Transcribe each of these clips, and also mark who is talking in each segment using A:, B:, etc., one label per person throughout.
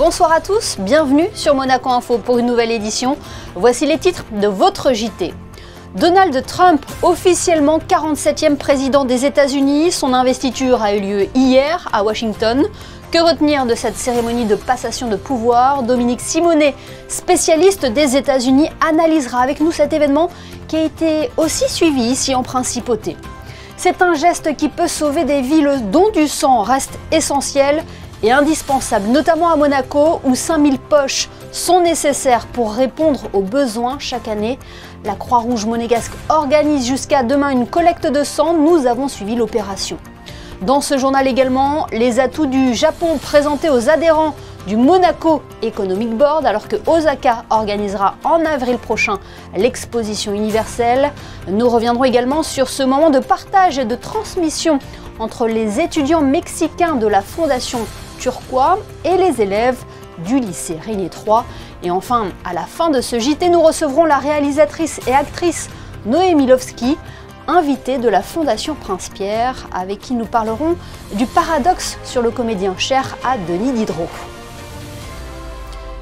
A: Bonsoir à tous, bienvenue sur Monaco Info pour une nouvelle édition. Voici les titres de votre JT. Donald Trump, officiellement 47e président des États-Unis, son investiture a eu lieu hier à Washington. Que retenir de cette cérémonie de passation de pouvoir? Dominique Simonet, spécialiste des États-Unis, analysera avec nous cet événement qui a été aussi suivi ici en principauté. C'est un geste qui peut sauver des vies, le don du sang reste essentiel et indispensable, notamment à Monaco où 5000 poches sont nécessaires pour répondre aux besoins chaque année. La Croix-Rouge monégasque organise jusqu'à demain une collecte de sang, nous avons suivi l'opération. Dans ce journal également, les atouts du Japon présentés aux adhérents du Monaco Economic Board, alors que Osaka organisera en avril prochain l'exposition universelle. Nous reviendrons également sur ce moment de partage et de transmission entre les étudiants mexicains de la Fondation Turquoise et les élèves du lycée René III. Et enfin, à la fin de ce JT, nous recevrons la réalisatrice et actrice Noémie Lovski, invitée de la Fondation Prince-Pierre, avec qui nous parlerons du paradoxe sur le comédien cher à Denis Diderot.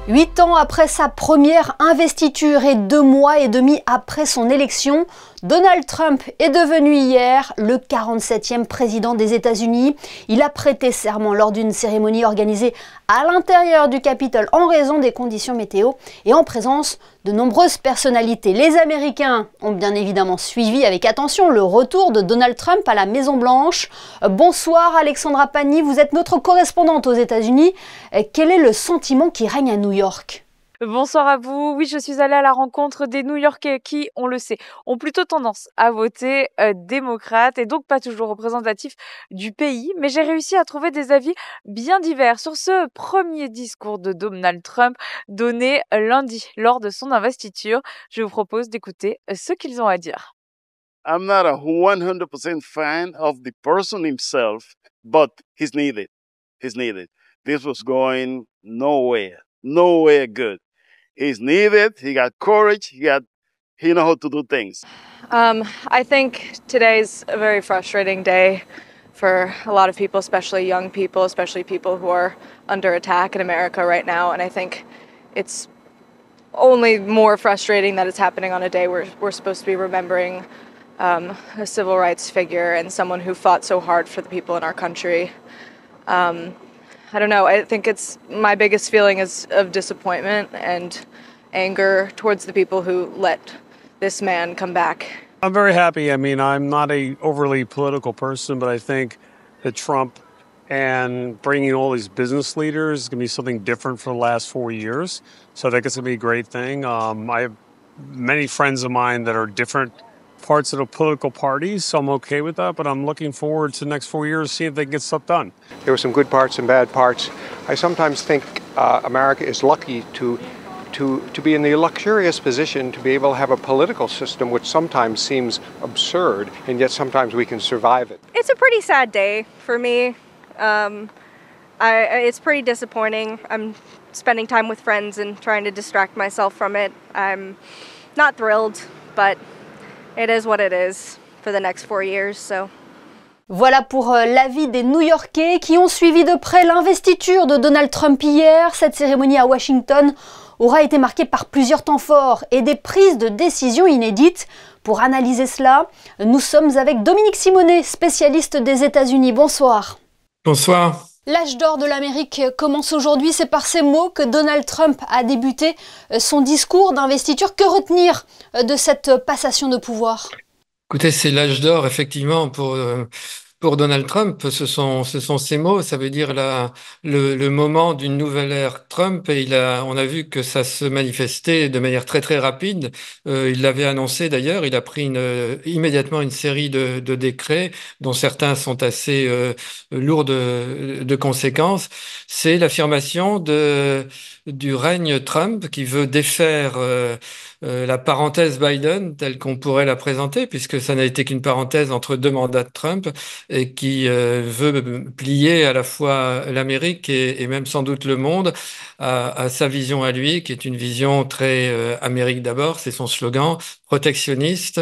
A: 8 ans après sa première investiture et 2 mois et demi après son élection, Donald Trump est devenu hier le 47e président des États-Unis. Il a prêté serment lors d'une cérémonie organisée à l'intérieur du Capitole en raison des conditions météo et en présence de nombreuses personnalités. Les Américains ont bien évidemment suivi avec attention le retour de Donald Trump à la Maison-Blanche. Bonsoir Alexandra Pagny, vous êtes notre correspondante aux États-Unis. Quel est le sentiment qui règne à New York ?
B: Bonsoir à vous. Oui, je suis allée à la rencontre des New-Yorkais qui, on le sait, ont plutôt tendance à voter démocrate et donc pas toujours représentatifs du pays. Mais j'ai réussi à trouver des avis bien divers sur ce premier discours de Donald Trump donné lundi lors de son investiture. Je vous propose d'écouter ce qu'ils ont à dire.
C: I'm not a 100% fan of the person himself, but he's needed. He's needed. This was going nowhere good. He's needed. He got courage. He knows how to do things.
D: I think today's a very frustrating day for a lot of people, especially young people, especially people who are under attack in America right now. And I think it's only more frustrating that it's happening on a day where we're supposed to be remembering a civil rights figure and someone who fought so hard for the people in our country. I don't know. I think it's my biggest feeling is of disappointment and anger towards the people who let this man come back.
E: I'm very happy. I mean, I'm not a overly political person, but I think that Trump and bringing all these business leaders is going to be something different for the last 4 years. So I think it's going to be a great thing. I have many friends of mine that are different parts of the political parties, so I'm okay with that, but I'm looking forward to the next 4 years, see if they can get stuff done.
F: There were some good parts and bad parts. I sometimes think America is lucky to be in the luxurious position to be able to have a political system which sometimes seems absurd, and yet sometimes we can survive it.
G: It's a pretty sad day for me. It's pretty disappointing. I'm spending time with friends and trying to distract myself from it. I'm not thrilled, but it is what it is for the next 4 years, so.
A: Voilà pour l'avis des New-Yorkais qui ont suivi de près l'investiture de Donald Trump hier. Cette cérémonie à Washington aura été marquée par plusieurs temps forts et des prises de décision inédites. Pour analyser cela, nous sommes avec Dominique Simonet, spécialiste des États-Unis. Bonsoir.
H: Bonsoir.
A: L'âge d'or de l'Amérique commence aujourd'hui. C'est par ces mots que Donald Trump a débuté son discours d'investiture. Que retenir de cette passation de pouvoir ?
H: Écoutez, c'est l'âge d'or, effectivement, pour Donald Trump. Ce sont ces mots. Ça veut dire le moment d'une nouvelle ère Trump. Et on a vu que ça se manifestait de manière très, très rapide. Il l'avait annoncé d'ailleurs. Il a pris immédiatement une série de décrets dont certains sont assez lourds de conséquences. C'est l'affirmation du règne Trump qui veut défaire la parenthèse Biden telle qu'on pourrait la présenter, puisque ça n'a été qu'une parenthèse entre 2 mandats de Trump, et qui veut plier à la fois l'Amérique et même sans doute le monde à sa vision à lui, qui est une vision très Amérique d'abord, c'est son slogan, protectionniste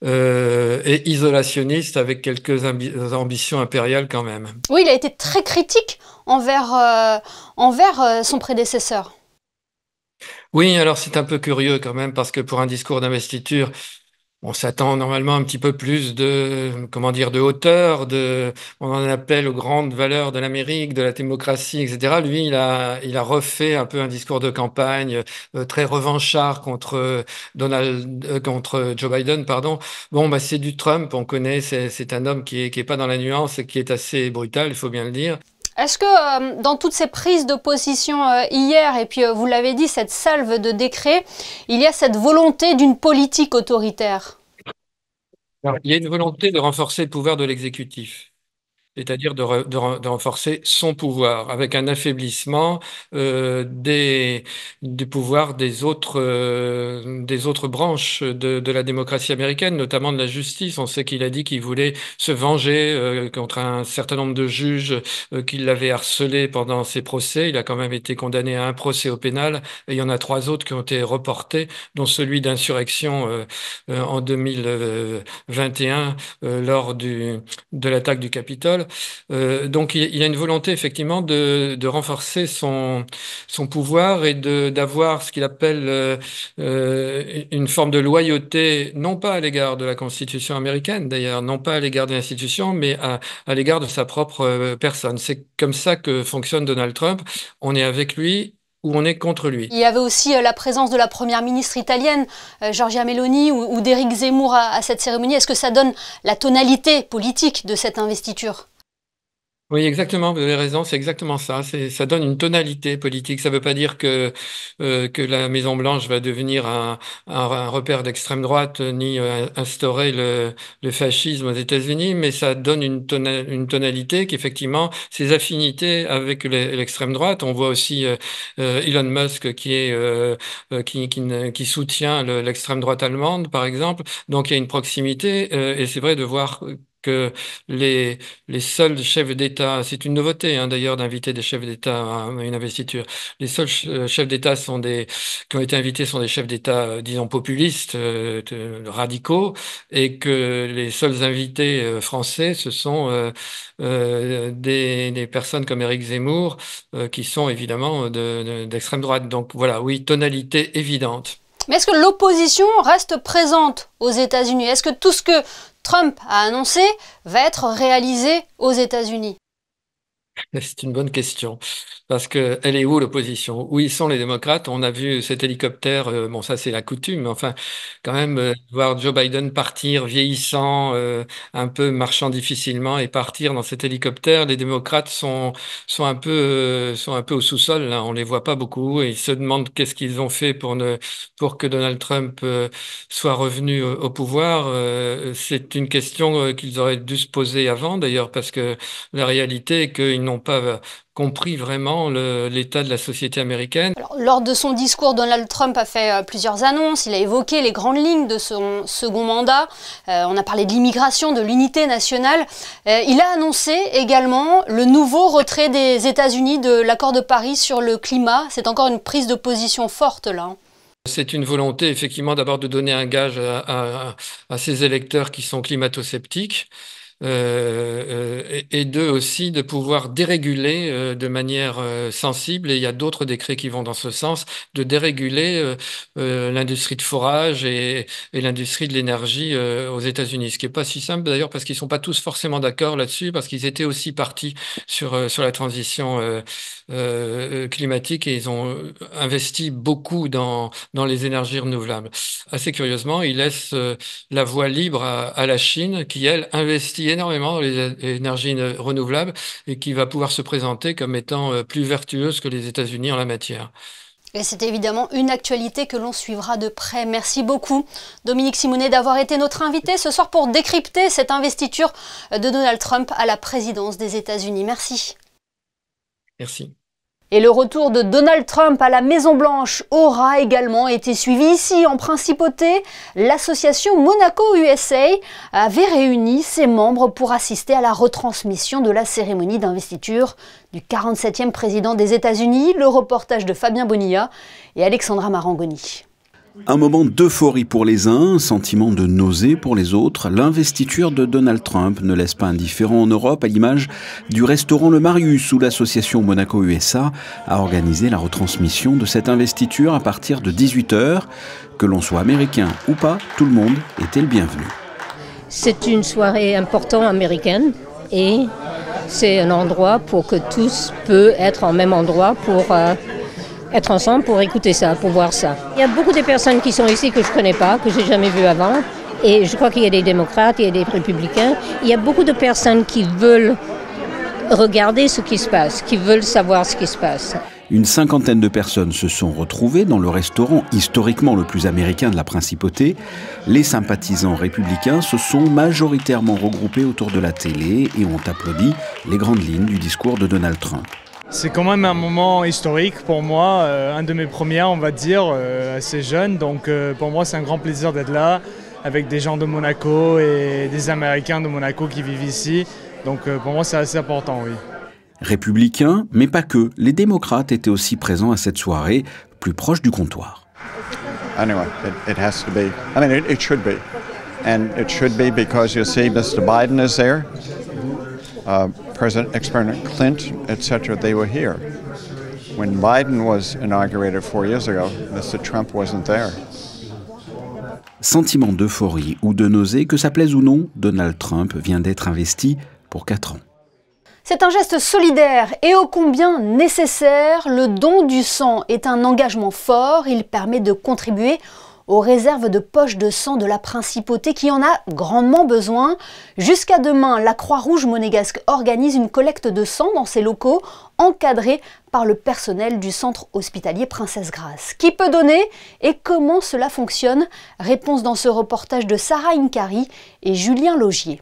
H: et isolationniste avec quelques ambitions impériales quand même.
A: Oui, il a été très critique envers son prédécesseur.
H: Oui, alors c'est un peu curieux quand même parce que pour un discours d'investiture, on s'attend normalement un petit peu plus de, comment dire, de hauteur, on en appelle aux grandes valeurs de l'Amérique, de la démocratie, etc. Lui, il a refait un peu un discours de campagne très revanchard contre contre Joe Biden, pardon. Bon, bah, c'est du Trump, on connaît, c'est un homme qui est pas dans la nuance et qui est assez brutal, il faut bien le dire.
A: Est-ce que dans toutes ces prises de position hier, et puis vous l'avez dit, cette salve de décrets, il y a cette volonté d'une politique autoritaire?
H: Alors, il y a une volonté de renforcer le pouvoir de l'exécutif, c'est-à-dire de renforcer son pouvoir avec un affaiblissement des pouvoirs des autres branches de la démocratie américaine, notamment de la justice. On sait qu'il a dit qu'il voulait se venger contre un certain nombre de juges qui l'avaient harcelé pendant ses procès. Il a quand même été condamné à un procès au pénal et il y en a 3 autres qui ont été reportés, dont celui d'insurrection en 2021 lors de l'attaque du Capitole. Donc il y a une volonté effectivement de renforcer son pouvoir et d'avoir ce qu'il appelle une forme de loyauté, non pas à l'égard de la Constitution américaine d'ailleurs, non pas à l'égard des institutions, mais à l'égard de sa propre personne. C'est comme ça que fonctionne Donald Trump. On est avec lui ou on est contre lui.
A: Il y avait aussi la présence de la première ministre italienne, Giorgia Meloni, ou d'Éric Zemmour à cette cérémonie. Est-ce que ça donne la tonalité politique de cette investiture?
H: Oui, exactement, vous avez raison, c'est exactement ça. Ça donne une tonalité politique. Ça ne veut pas dire que la Maison-Blanche va devenir un repère d'extrême droite, ni instaurer le fascisme aux États-Unis, mais ça donne une tonalité qu'effectivement, ses affinités avec l'extrême droite. On voit aussi Elon Musk qui soutient l'extrême droite allemande, par exemple. Donc il y a une proximité, et c'est vrai de voir que les seuls chefs d'État, c'est une nouveauté d'ailleurs d'inviter des chefs d'État à une investiture. Les seuls chefs d'État qui ont été invités sont des chefs d'État, disons, populistes, radicaux, et que les seuls invités français, ce sont des personnes comme Éric Zemmour, qui sont évidemment d'extrême droite. Donc voilà, oui, tonalité évidente.
A: Mais est-ce que l'opposition reste présente aux États-Unis? Est-ce que tout ce que Trump a annoncé va être réalisé aux États-Unis?
H: C'est une bonne question, parce que elle est où l'opposition? Où ils sont les démocrates? On a vu cet hélicoptère, bon ça c'est la coutume, mais enfin quand même voir Joe Biden partir vieillissant, un peu marchant difficilement et partir dans cet hélicoptère, les démocrates sont un peu au sous-sol, là, on les voit pas beaucoup et ils se demandent qu'est-ce qu'ils ont fait pour que Donald Trump soit revenu au pouvoir. C'est une question qu'ils auraient dû se poser avant d'ailleurs, parce que la réalité est qu'ils n'ont pas compris vraiment l'état de la société américaine.
A: Alors, lors de son discours, Donald Trump a fait plusieurs annonces. Il a évoqué les grandes lignes de son second mandat. On a parlé de l'immigration, de l'unité nationale. Il a annoncé également le nouveau retrait des États-Unis de l'accord de Paris sur le climat. C'est encore une prise de position forte là.
H: C'est une volonté effectivement d'abord de donner un gage à ces électeurs qui sont climato-sceptiques. Et deux aussi de pouvoir déréguler de manière sensible, et il y a d'autres décrets qui vont dans ce sens, de déréguler l'industrie de forage et l'industrie de l'énergie aux États-Unis. Ce qui est pas si simple d'ailleurs, parce qu'ils sont pas tous forcément d'accord là-dessus, parce qu'ils étaient aussi partis sur la transition climatique, et ils ont investi beaucoup dans les énergies renouvelables. Assez curieusement, ils laissent la voie libre à la Chine, qui elle investit énormément dans les énergies renouvelables et qui va pouvoir se présenter comme étant plus vertueuse que les États-Unis en la matière.
A: Et c'est évidemment une actualité que l'on suivra de près. Merci beaucoup, Dominique Simonet, d'avoir été notre invité ce soir pour décrypter cette investiture de Donald Trump à la présidence des États-Unis. Merci.
H: Merci.
A: Et le retour de Donald Trump à la Maison-Blanche aura également été suivi ici en Principauté. L'association Monaco-USA avait réuni ses membres pour assister à la retransmission de la cérémonie d'investiture du 47e président des États-Unis. Le reportage de Fabien Bonilla et Alexandra Marangoni.
I: Un moment d'euphorie pour les uns, un sentiment de nausée pour les autres. L'investiture de Donald Trump ne laisse pas indifférent en Europe, à l'image du restaurant Le Marius, où l'association Monaco-USA a organisé la retransmission de cette investiture à partir de 18h. Que l'on soit américain ou pas, tout le monde était le bienvenu.
J: C'est une soirée importante américaine et c'est un endroit pour que tous peuvent être en même endroit pour être ensemble pour écouter ça, pour voir ça. Il y a beaucoup de personnes qui sont ici que je ne connais pas, que je n'ai jamais vues avant. Et je crois qu'il y a des démocrates, il y a des républicains. Il y a beaucoup de personnes qui veulent regarder ce qui se passe, qui veulent savoir ce qui se passe.
I: Une cinquantaine de personnes se sont retrouvées dans le restaurant historiquement le plus américain de la Principauté. Les sympathisants républicains se sont majoritairement regroupés autour de la télé et ont applaudi les grandes lignes du discours de Donald Trump.
K: C'est quand même un moment historique pour moi, un de mes premiers, on va dire, assez jeune. Donc pour moi, c'est un grand plaisir d'être là avec des gens de Monaco et des Américains de Monaco qui vivent ici. Donc pour moi, c'est assez important, oui.
I: Républicains, mais pas que. Les démocrates étaient aussi présents à cette soirée, plus proche du comptoir.
L: Anyway, it has to be. I mean, it should be. And it should be because you see Mr. Biden is there. President Clinton, etc., they were here. When Biden was inaugurated 4 years ago, Mr. Trump wasn't there.
I: Sentiment d'euphorie ou de nausée, que ça plaise ou non, Donald Trump vient d'être investi pour 4 ans.
A: C'est un geste solidaire et ô combien nécessaire. Le don du sang est un engagement fort. Il permet de contribuer aux réserves de poches de sang de la Principauté qui en a grandement besoin. Jusqu'à demain, la Croix-Rouge monégasque organise une collecte de sang dans ses locaux, encadrés par le personnel du centre hospitalier Princesse Grace. Qui peut donner et comment cela fonctionne? Réponse dans ce reportage de Sarah Inkari et Julien Logier.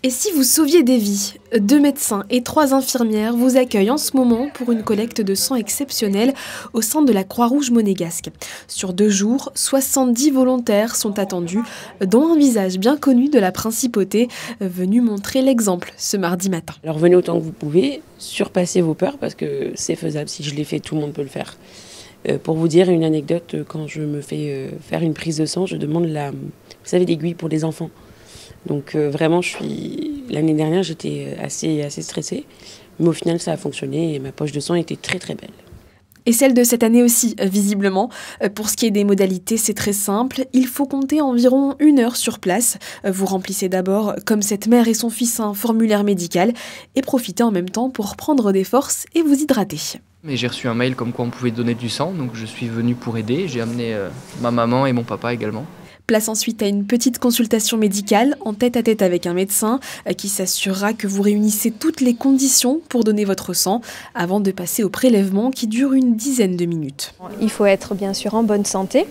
M: Et si vous sauviez des vies, 2 médecins et 3 infirmières vous accueillent en ce moment pour une collecte de sang exceptionnelle au sein de la Croix-Rouge monégasque. Sur 2 jours, 70 volontaires sont attendus, dont un visage bien connu de la Principauté, venu montrer l'exemple ce mardi matin.
N: Alors venez autant que vous pouvez, surpassez vos peurs parce que c'est faisable. Si je l'ai fait, tout le monde peut le faire. Pour vous dire une anecdote, quand je me fais faire une prise de sang, je demande vous savez, l'aiguille pour les enfants. Donc vraiment, l'année dernière, j'étais assez stressée. Mais au final, ça a fonctionné et ma poche de sang était très très belle.
M: Et celle de cette année aussi, visiblement. Pour ce qui est des modalités, c'est très simple. Il faut compter environ 1 heure sur place. Vous remplissez d'abord, comme cette mère et son fils, un formulaire médical et profitez en même temps pour prendre des forces et vous hydrater.
O: Mais j'ai reçu un mail comme quoi on pouvait donner du sang, donc je suis venu pour aider. J'ai amené ma maman et mon papa également.
M: Place ensuite à une petite consultation médicale en tête-à-tête avec un médecin qui s'assurera que vous réunissez toutes les conditions pour donner votre sang avant de passer au prélèvement qui dure une dizaine de minutes.
P: Il faut être bien sûr en bonne santé,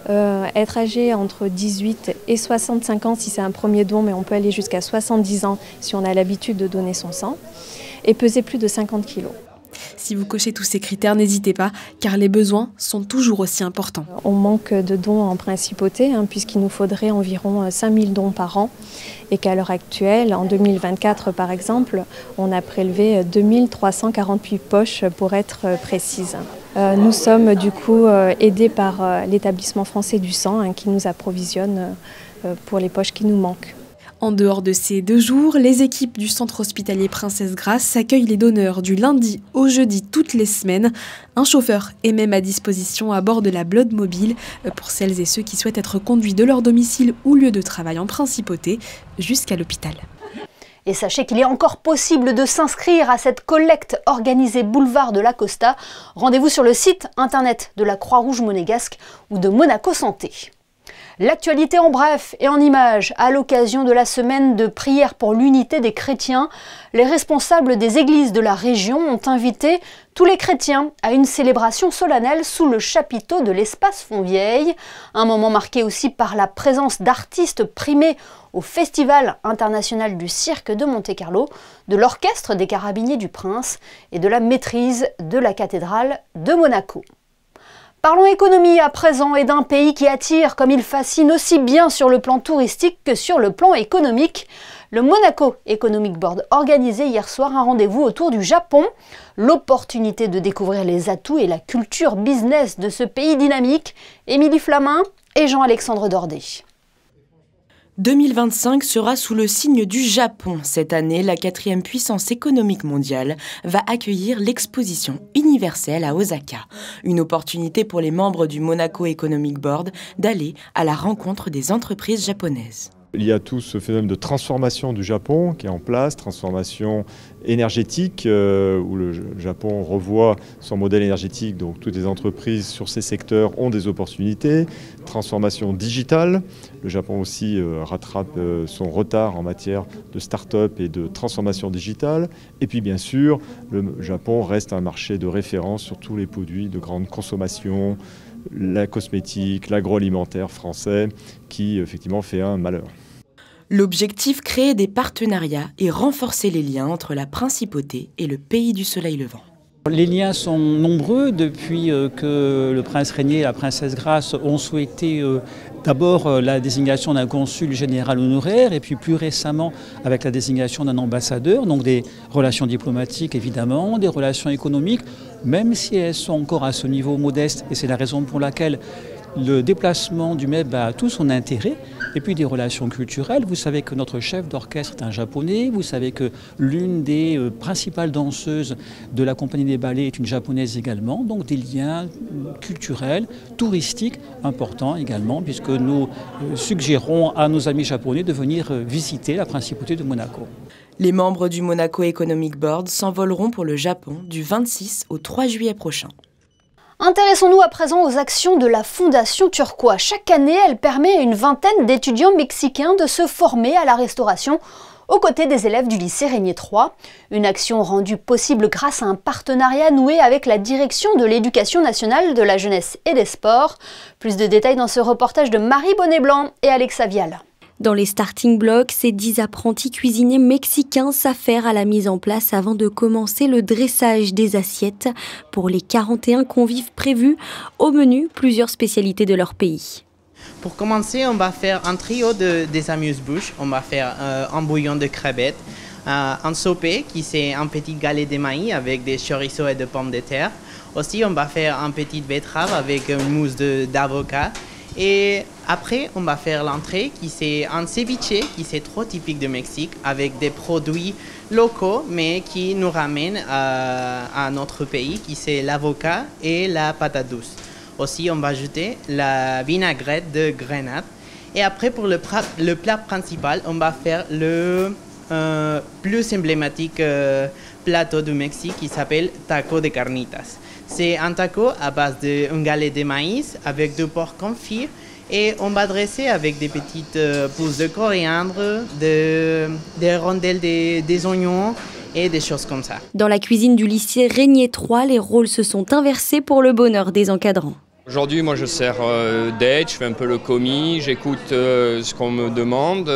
P: être âgé entre 18 et 65 ans si c'est un premier don, mais on peut aller jusqu'à 70 ans si on a l'habitude de donner son sang, et peser plus de 50 kilos.
M: Si vous cochez tous ces critères, n'hésitez pas, car les besoins sont toujours aussi importants.
P: On manque de dons en Principauté, puisqu'il nous faudrait environ 5000 dons par an, et qu'à l'heure actuelle, en 2024 par exemple, on a prélevé 2348 poches pour être précise. Nous sommes du coup aidés par l'établissement français du sang qui nous approvisionne pour les poches qui nous manquent.
M: En dehors de ces 2 jours, les équipes du centre hospitalier Princesse Grace accueillent les donneurs du lundi au jeudi toutes les semaines. Un chauffeur est même à disposition à bord de la Blood Mobile pour celles et ceux qui souhaitent être conduits de leur domicile ou lieu de travail en Principauté jusqu'à l'hôpital.
A: Et sachez qu'il est encore possible de s'inscrire à cette collecte organisée boulevard de la Costa. Rendez-vous sur le site internet de la Croix-Rouge monégasque ou de Monaco Santé. L'actualité en bref et en images. À l'occasion de la semaine de prière pour l'unité des chrétiens, les responsables des églises de la région ont invité tous les chrétiens à une célébration solennelle sous le chapiteau de l'espace Fontvieille. Un moment marqué aussi par la présence d'artistes primés au Festival international du cirque de Monte-Carlo, de l'orchestre des Carabiniers du Prince et de la maîtrise de la cathédrale de Monaco. Parlons économie à présent et d'un pays qui attire comme il fascine aussi bien sur le plan touristique que sur le plan économique. Le Monaco Economic Board organisait hier soir un rendez-vous autour du Japon. L'opportunité de découvrir les atouts et la culture business de ce pays dynamique. Émilie Flamin et Jean-Alexandre Dordet.
Q: 2025 sera sous le signe du Japon. Cette année, la 4e puissance économique mondiale va accueillir l'exposition universelle à Osaka. Une opportunité pour les membres du Monaco Economic Board d'aller à la rencontre des entreprises japonaises.
R: Il y a tout ce phénomène de transformation du Japon qui est en place, transformation énergétique, où le Japon revoit son modèle énergétique, donc toutes les entreprises sur ces secteurs ont des opportunités. Transformation digitale, le Japon aussi rattrape son retard en matière de start-up et de transformation digitale. Et puis bien sûr, le Japon reste un marché de référence sur tous les produits de grande consommation, la cosmétique, l'agroalimentaire français, qui effectivement fait un malheur.
Q: L'objectif, créer des partenariats et renforcer les liens entre la principauté et le pays du soleil levant.
S: Les liens sont nombreux depuis que le prince Régnier et la princesse Grace ont souhaité d'abord la désignation d'un consul général honoraire et puis plus récemment avec la désignation d'un ambassadeur, donc des relations diplomatiques évidemment, des relations économiques, même si elles sont encore à ce niveau modeste, et c'est la raison pour laquelle le déplacement du MEB a tout son intérêt, et puis des relations culturelles. Vous savez que notre chef d'orchestre est un japonais, vous savez que l'une des principales danseuses de la compagnie des ballets est une japonaise également, donc des liens culturels, touristiques importants également, puisque nous suggérons à nos amis japonais de venir visiter la principauté de Monaco.
Q: Les membres du Monaco Economic Board s'envoleront pour le Japon du 26 au 3 juillet prochain.
A: Intéressons-nous à présent aux actions de la Fondation Turquoise. Chaque année, elle permet à une vingtaine d'étudiants mexicains de se former à la restauration aux côtés des élèves du lycée Régnier 3. Une action rendue possible grâce à un partenariat noué avec la direction de l'Éducation nationale, de la jeunesse et des sports. Plus de détails dans ce reportage de Marie Bonnet-Blanc et Alexa Vial.
T: Dans les starting blocks, ces 10 apprentis cuisiniers mexicains s'affairent à la mise en place avant de commencer le dressage des assiettes pour les 41 convives prévus. Au menu, plusieurs spécialités de leur pays.
U: Pour commencer, on va faire un trio des amuse-bouches. On va faire un bouillon de crevettes, un sopé qui c'est un petit galet de maïs avec des chorizo et de pommes de terre. Aussi, on va faire un petit betterave avec une mousse d'avocat. Et après, on va faire l'entrée qui c'est un ceviche qui c'est trop typique du Mexique avec des produits locaux mais qui nous ramènent à notre pays qui c'est l'avocat et la patate douce. Aussi, on va ajouter la vinaigrette de grenade. Et après, pour le plat principal, on va faire le plus emblématique plateau du Mexique qui s'appelle taco de carnitas. C'est un taco à base d'un galet de maïs avec du porc confit et on va dresser avec des petites pousses de coriandre, des rondelles des oignons et des choses comme ça.
T: Dans la cuisine du lycée Régnier 3, les rôles se sont inversés pour le bonheur des encadrants.
V: Aujourd'hui, moi je sers d'aide, je fais un peu le commis, j'écoute ce qu'on me demande.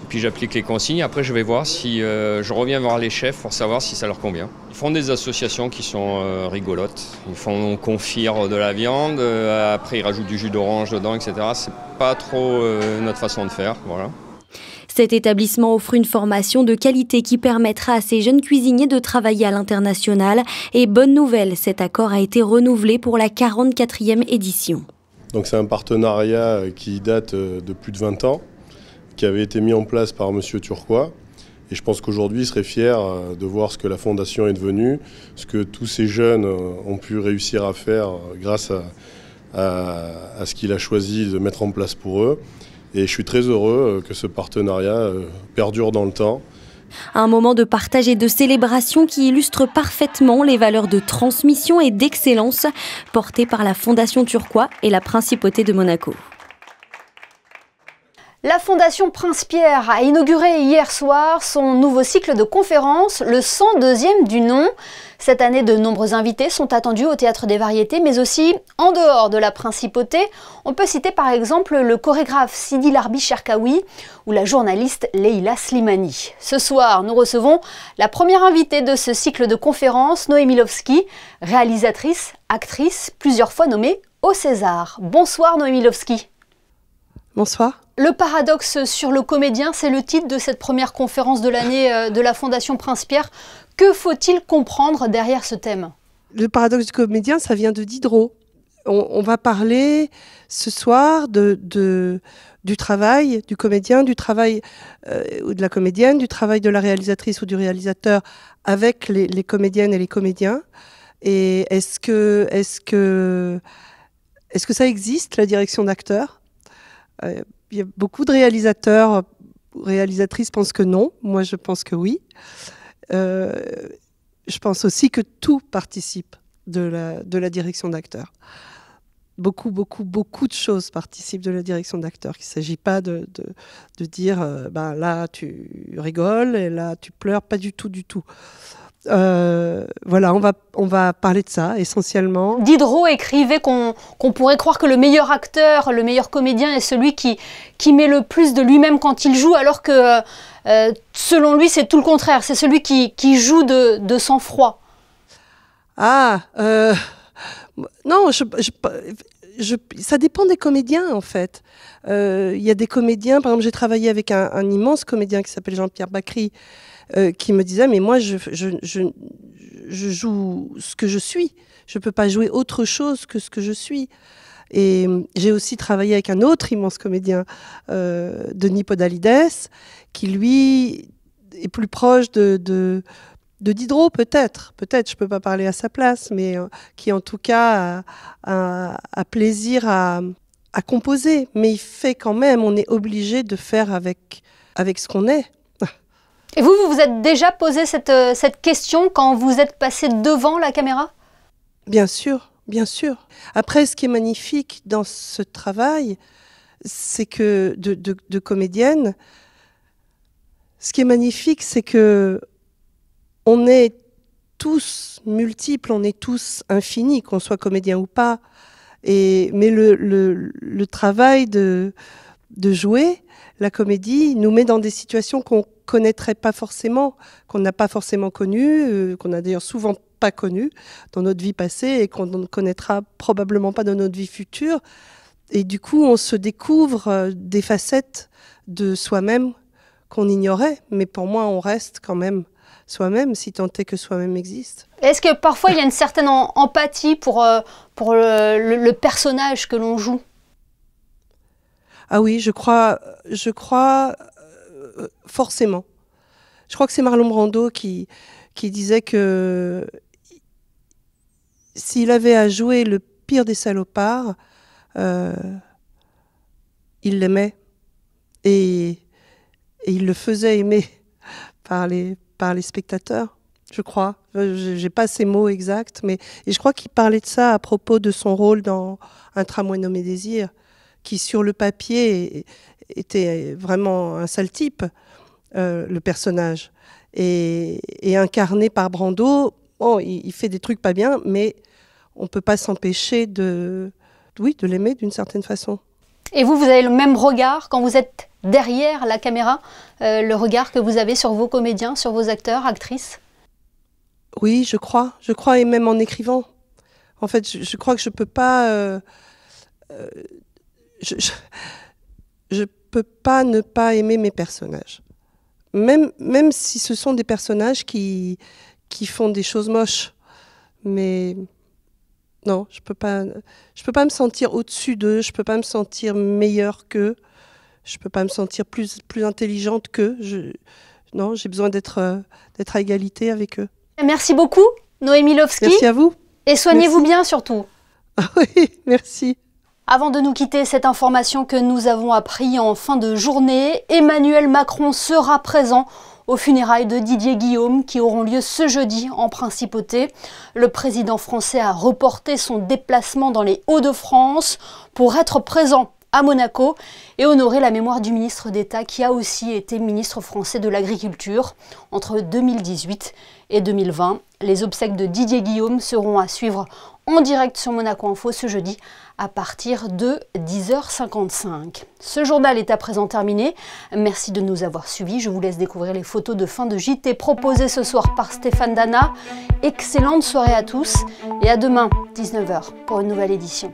V: Puis j'applique les consignes. Après, je vais voir si je reviens voir les chefs pour savoir si ça leur convient. Ils font des associations qui sont rigolotes. Ils font confire de la viande. Après, ils rajoutent du jus d'orange dedans, etc. C'est pas trop notre façon de faire. Voilà.
T: Cet établissement offre une formation de qualité qui permettra à ces jeunes cuisiniers de travailler à l'international. Et bonne nouvelle, cet accord a été renouvelé pour la 44e édition.
W: Donc c'est un partenariat qui date de plus de 20 ans. Qui avait été mis en place par M. Turquois. Et je pense qu'aujourd'hui, il serait fier de voir ce que la Fondation est devenue, ce que tous ces jeunes ont pu réussir à faire grâce à ce qu'il a choisi de mettre en place pour eux. Et je suis très heureux que ce partenariat perdure dans le temps.
T: Un moment de partage et de célébration qui illustre parfaitement les valeurs de transmission et d'excellence portées par la Fondation Turquois et la Principauté de Monaco.
A: La Fondation Prince-Pierre a inauguré hier soir son nouveau cycle de conférences, le 102e du nom. Cette année, de nombreux invités sont attendus au Théâtre des Variétés, mais aussi en dehors de la Principauté. On peut citer par exemple le chorégraphe Sidi Larbi Cherkaoui ou la journaliste Leila Slimani. Ce soir, nous recevons la première invitée de ce cycle de conférences, Noémie Lovski, réalisatrice, actrice, plusieurs fois nommée au César. Bonsoir Noémie Lovski.
B: Bonsoir.
A: Le paradoxe sur le comédien, c'est le titre de cette première conférence de l'année de la Fondation Prince-Pierre. Que faut-il comprendre derrière ce thème?
B: Le paradoxe du comédien, ça vient de Diderot. On va parler ce soir du travail du comédien, du travail ou de la comédienne, du travail de la réalisatrice ou du réalisateur avec les comédiennes et les comédiens. Et est-ce que ça existe, la direction d'acteur? Il y a beaucoup de réalisateurs, réalisatrices pensent que non. Moi, je pense que oui. Je pense aussi que tout participe de la direction d'acteur. Beaucoup de choses participent de la direction d'acteur. Il ne s'agit pas de dire là, tu rigoles et là, tu pleures. Pas du tout. Voilà, on va parler de ça essentiellement.
A: Diderot écrivait qu'on pourrait croire que le meilleur acteur, le meilleur comédien est celui qui met le plus de lui-même quand il joue, alors que selon lui c'est tout le contraire, c'est celui qui joue de sang-froid.
B: Non, ça dépend des comédiens en fait. Il y a des comédiens, par exemple j'ai travaillé avec un immense comédien qui s'appelle Jean-Pierre Bacry, qui me disait mais moi je joue ce que je suis, je peux pas jouer autre chose que ce que je suis. Et j'ai aussi travaillé avec un autre immense comédien, Denis Podalides, qui lui est plus proche de Diderot peut-être je peux pas parler à sa place, mais qui en tout cas a plaisir à composer, mais il fait quand même, on est obligé de faire avec ce qu'on est.
A: Et vous vous êtes déjà posé cette question quand vous êtes passé devant la caméra?
B: Bien sûr. Après, ce qui est magnifique dans ce travail, c'est que de comédienne, ce qui est magnifique, c'est que on est tous multiples, on est tous infinis, qu'on soit comédien ou pas. Mais le travail de jouer la comédie nous met dans des situations qu'on connaîtrait pas forcément, qu'on n'a pas forcément connues, qu'on a d'ailleurs souvent pas connues dans notre vie passée et qu'on ne connaîtra probablement pas dans notre vie future. Et du coup, on se découvre des facettes de soi-même qu'on ignorait. Mais pour moi, on reste quand même soi-même, si tant est que soi-même existe.
A: Est-ce que parfois il y a une certaine empathie pour le personnage que l'on joue?
B: Ah oui, je crois forcément. Je crois que c'est Marlon Brando qui disait que s'il avait à jouer le pire des salopards, il l'aimait. Et il le faisait aimer par les spectateurs, je crois. J'ai pas ces mots exacts, mais je crois qu'il parlait de ça à propos de son rôle dans Un tramway nommé Désir, qui sur le papier était vraiment un sale type, le personnage. Et incarné par Brando, il fait des trucs pas bien, mais on peut pas s'empêcher de l'aimer d'une certaine façon.
A: Et vous avez le même regard quand vous êtes derrière la caméra, le regard que vous avez sur vos comédiens, sur vos acteurs, actrices?
B: Oui, je crois, et même en écrivant. En fait, je crois que je peux pas... je peux pas ne pas aimer mes personnages. Même si ce sont des personnages qui font des choses moches. Mais non, je peux pas me sentir au-dessus d'eux, je peux pas me sentir meilleure qu'eux, je peux pas me sentir plus intelligente qu'eux. Non, j'ai besoin d'être à égalité avec eux.
A: Merci beaucoup, Noémie Lovski.
B: Merci à vous.
A: Et soignez-vous bien surtout.
B: Ah oui, merci.
A: Avant de nous quitter, cette information que nous avons appris en fin de journée, Emmanuel Macron sera présent aux funérailles de Didier Guillaume qui auront lieu ce jeudi en Principauté. Le président français a reporté son déplacement dans les Hauts-de-France pour être présent à Monaco et honorer la mémoire du ministre d'État qui a aussi été ministre français de l'Agriculture entre 2018 et 2020. Les obsèques de Didier Guillaume seront à suivre en direct sur Monaco Info ce jeudi à partir de 10h55. Ce journal est à présent terminé. Merci de nous avoir suivis. Je vous laisse découvrir les photos de fin de JT proposées ce soir par Stéphane Dana. Excellente soirée à tous et à demain 19h pour une nouvelle édition.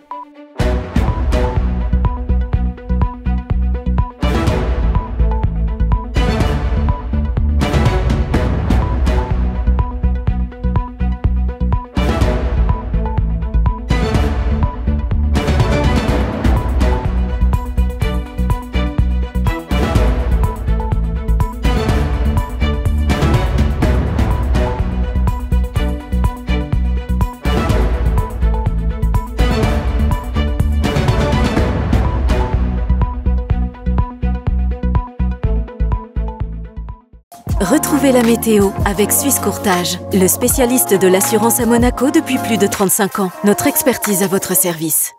C: Retrouvez la météo avec Suisse Courtage, le spécialiste de l'assurance à Monaco depuis plus de 35 ans. Notre expertise à votre service.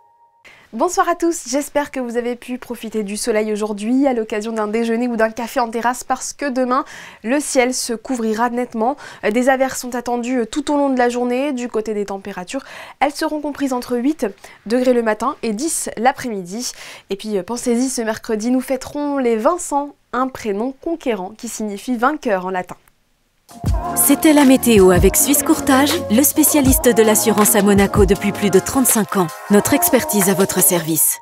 M: Bonsoir à tous, j'espère que vous avez pu profiter du soleil aujourd'hui à l'occasion d'un déjeuner ou d'un café en terrasse parce que demain, le ciel se couvrira nettement. Des averses sont attendues tout au long de la journée. Du côté des températures, elles seront comprises entre 8 degrés le matin et 10 l'après-midi. Et puis pensez-y, ce mercredi, nous fêterons les Vincent, un prénom conquérant qui signifie vainqueur en latin.
C: C'était la météo avec Suisse Courtage, le spécialiste de l'assurance à Monaco depuis plus de 35 ans. Notre expertise à votre service.